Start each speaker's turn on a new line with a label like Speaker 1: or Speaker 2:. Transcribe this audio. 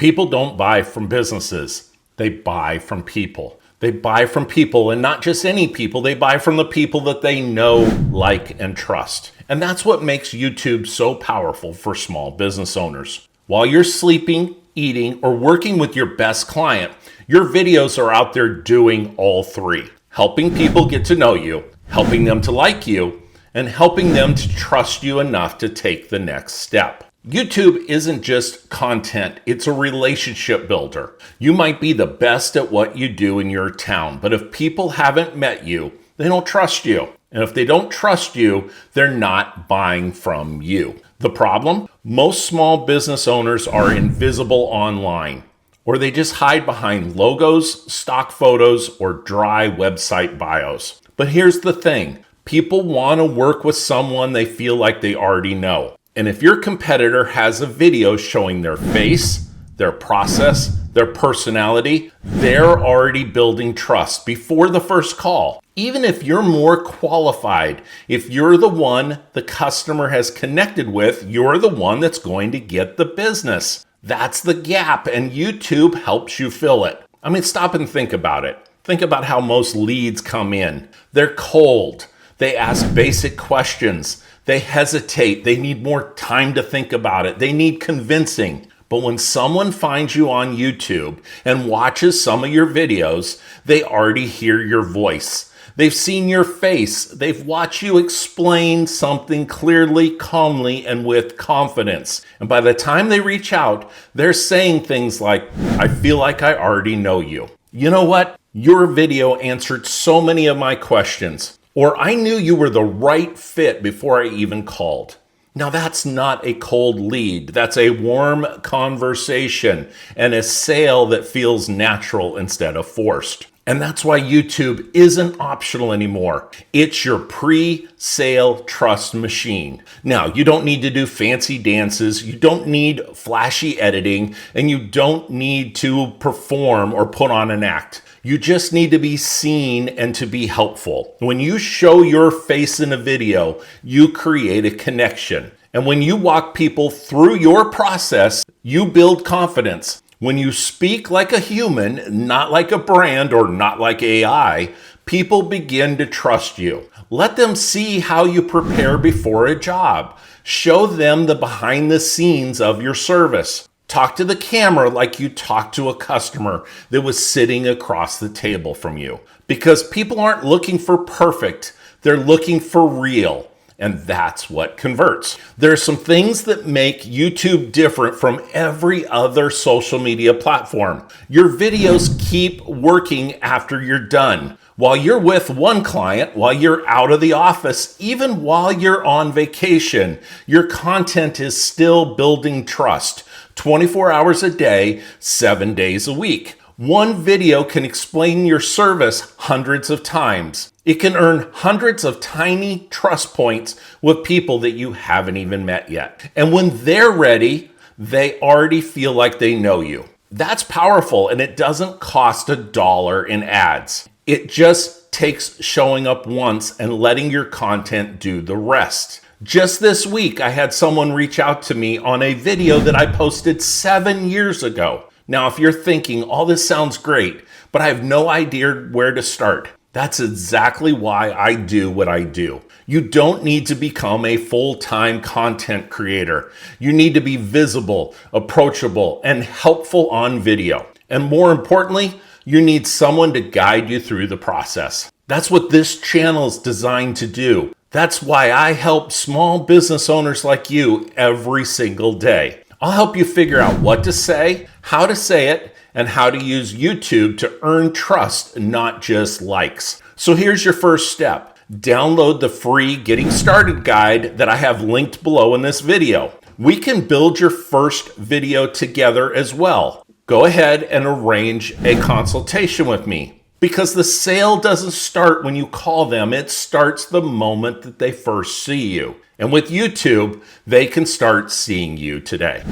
Speaker 1: People don't buy from businesses. They buy from people. They buy from people, and not just any people. They buy from the people that they know, like, and trust. And that's what makes YouTube so powerful for small business owners. While you're sleeping, eating, or working with your best client, your videos are out there doing all three. Helping people get to know you, helping them to like you, and helping them to trust you enough to take the next step. YouTube isn't just content, it's a relationship builder. You might be the best at what you do in your town, but if people haven't met you, they don't trust you. And if they don't trust you, they're not buying from you. The problem? Most small business owners are invisible online, or they just hide behind logos, stock photos, or dry website bios. But here's the thing. People want to work with someone they feel like they already know. And if your competitor has a video showing their face, their process, their personality, they're already building trust before the first call. Even if you're more qualified, if you're the one the customer has connected with, you're the one that's going to get the business. That's the gap, and YouTube helps you fill it. I mean, stop and think about it. Think about how most leads come in. They're cold. They ask basic questions. They hesitate. They need more time to think about it. They need convincing. But when someone finds you on YouTube and watches some of your videos, they already hear your voice. They've seen your face. They've watched you explain something clearly, calmly, and with confidence. And by the time they reach out, they're saying things like, I feel like I already know you. You know what? Your video answered so many of my questions. Or I knew you were the right fit before I even called. Now that's not a cold lead. That's a warm conversation and a sale that feels natural instead of forced. And that's why YouTube isn't optional anymore. It's your pre-sale trust machine. Now, you don't need to do fancy dances. You don't need flashy editing, and you don't need to perform or put on an act. You just need to be seen and to be helpful. When you show your face in a video, you create a connection. And when you walk people through your process, you build confidence. When you speak like a human, not like a brand or not like AI, people begin to trust you. Let them see how you prepare before a job. Show them the behind the scenes of your service. Talk to the camera like you talk to a customer that was sitting across the table from you. Because people aren't looking for perfect, they're looking for real. And that's what converts. There are some things that make YouTube different from every other social media platform. Your videos keep working after you're done. While you're with one client, while you're out of the office, even while you're on vacation, your content is still building trust. 24 hours a day, 7 days a week. One video can explain your service hundreds of times. It can earn hundreds of tiny trust points with people that you haven't even met yet. And when they're ready, they already feel like they know you. That's powerful, and it doesn't cost $1 in ads. It just takes showing up once and letting your content do the rest. Just this week, I had someone reach out to me on a video that I posted 7 years ago. Now, if you're thinking, all this sounds great, but I have no idea where to start, that's exactly why I do what I do. You don't need to become a full-time content creator. You need to be visible, approachable, and helpful on video. And more importantly, you need someone to guide you through the process. That's what this channel is designed to do. That's why I help small business owners like you every single day. I'll help you figure out what to say, how to say it, and how to use YouTube to earn trust, not just likes. So here's your first step. Download the free Getting Started guide that I have linked below in this video. We can build your first video together as well. Go ahead and arrange a consultation with me. Because the sale doesn't start when you call them, it starts the moment that they first see you. And with YouTube, they can start seeing you today.